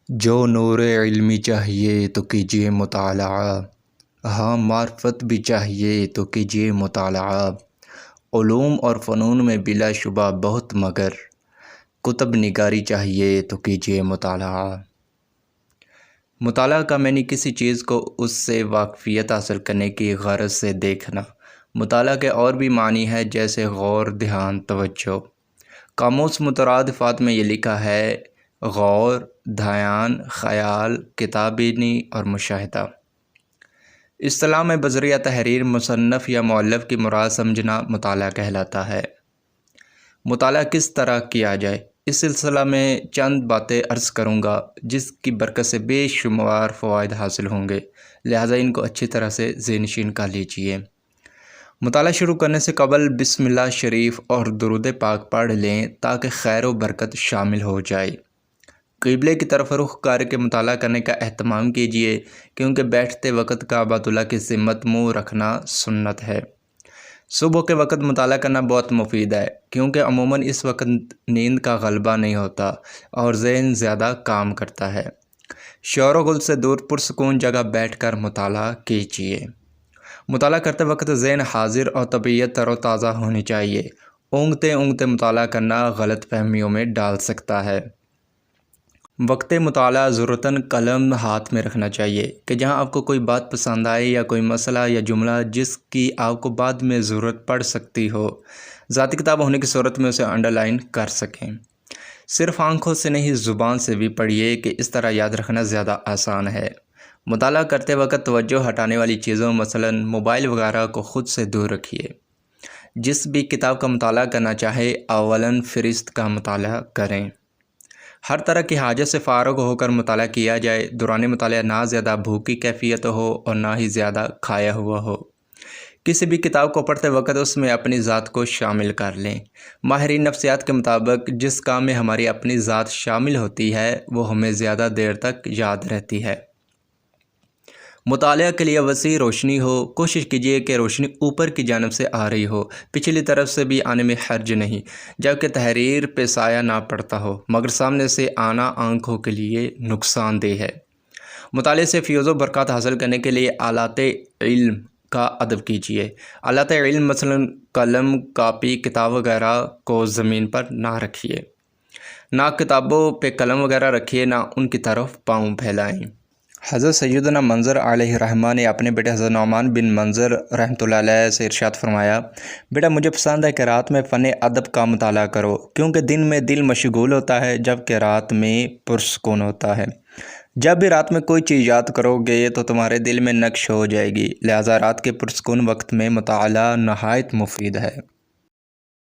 جو نور علمی چاہیے تو کیجیے مطالعہ، ہاں معرفت بھی چاہیے تو کیجیے مطالعہ۔ علوم اور فنون میں بلا شبہ بہت مگر کتب نگاری چاہیے تو کیجیے مطالعہ۔ مطالعہ کا معنی کسی چیز کو اس سے واقفیت حاصل کرنے کی غرض سے دیکھنا۔ مطالعہ کے اور بھی معنی ہے جیسے غور، دھیان، توجہ۔ قاموس مترادفات میں یہ لکھا ہے: غور، دھیان، خیال، کتاب بینی اور مشاہدہ۔ اصطلاح میں بذریعہ تحریر مصنف یا مؤلف کی مراد سمجھنا مطالعہ کہلاتا ہے۔ مطالعہ کس طرح کیا جائے، اس سلسلہ میں چند باتیں عرض کروں گا جس کی برکت سے بے شمار فوائد حاصل ہوں گے، لہٰذا ان کو اچھی طرح سے ذہن نشین کر لیجئے۔ مطالعہ شروع کرنے سے قبل بسم اللہ شریف اور درود پاک پڑھ لیں تاکہ خیر و برکت شامل ہو جائے۔ قبلے کی طرف رخ کر کے مطالعہ کرنے کا اہتمام کیجیے کیونکہ بیٹھتے وقت کعبۃ اللہ کی سمت منہ رکھنا سنت ہے۔ صبح کے وقت مطالعہ کرنا بہت مفید ہے کیونکہ عموماً اس وقت نیند کا غلبہ نہیں ہوتا اور ذہن زیادہ کام کرتا ہے۔ شور و غل سے دور پرسکون جگہ بیٹھ کر مطالعہ کیجیے۔ مطالعہ کرتے وقت ذہن حاضر اور طبیعت تر و تازہ ہونی چاہیے۔ اونگتے اونگتے مطالعہ کرنا غلط فہمیوں میں ڈال سکتا ہے۔ وقت مطالعہ ضرورتاً قلم ہاتھ میں رکھنا چاہیے کہ جہاں آپ کو کوئی بات پسند آئے یا کوئی مسئلہ یا جملہ جس کی آپ کو بعد میں ضرورت پڑ سکتی ہو، ذاتی کتاب ہونے کی صورت میں اسے انڈر لائن کر سکیں۔ صرف آنکھوں سے نہیں زبان سے بھی پڑھیے کہ اس طرح یاد رکھنا زیادہ آسان ہے۔ مطالعہ کرتے وقت توجہ ہٹانے والی چیزوں مثلاً موبائل وغیرہ کو خود سے دور رکھیے۔ جس بھی کتاب کا مطالعہ کرنا چاہے اولاً فہرست کا مطالعہ کریں۔ ہر طرح کی حاجت سے فارغ ہو کر مطالعہ کیا جائے۔ دوران مطالعہ نہ زیادہ بھوک کی کیفیت ہو اور نہ ہی زیادہ کھایا ہوا ہو۔ کسی بھی کتاب کو پڑھتے وقت اس میں اپنی ذات کو شامل کر لیں۔ ماہرین نفسیات کے مطابق جس کام میں ہماری اپنی ذات شامل ہوتی ہے وہ ہمیں زیادہ دیر تک یاد رہتی ہے۔ مطالعہ کے لیے وسیع روشنی ہو۔ کوشش کیجیے کہ روشنی اوپر کی جانب سے آ رہی ہو، پچھلی طرف سے بھی آنے میں حرج نہیں، جبکہ تحریر پہ سایہ نہ پڑتا ہو، مگر سامنے سے آنا آنکھوں کے لیے نقصان دہ ہے۔ مطالعے سے فیض و برکات حاصل کرنے کے لیے آلات علم کا ادب کیجیے۔ آلات علم مثلاً قلم، کاپی، کتاب وغیرہ کو زمین پر نہ رکھیے۔ نہ کتابوں پہ قلم وغیرہ رکھیے، نہ ان کی طرف پاؤں پھیلائیں۔ حضرت سیدنا منظر علیہ الرحمہ نے اپنے بیٹے حضرت نعمان بن منظر رحمۃ اللہ علیہ سے ارشاد فرمایا: بیٹا مجھے پسند ہے کہ رات میں فن ادب کا مطالعہ کرو کیونکہ دن میں دل مشغول ہوتا ہے جبکہ رات میں پرسکون ہوتا ہے۔ جب بھی رات میں کوئی چیز یاد کرو گے تو تمہارے دل میں نقش ہو جائے گی، لہٰذا رات کے پرسکون وقت میں مطالعہ نہایت مفید ہے۔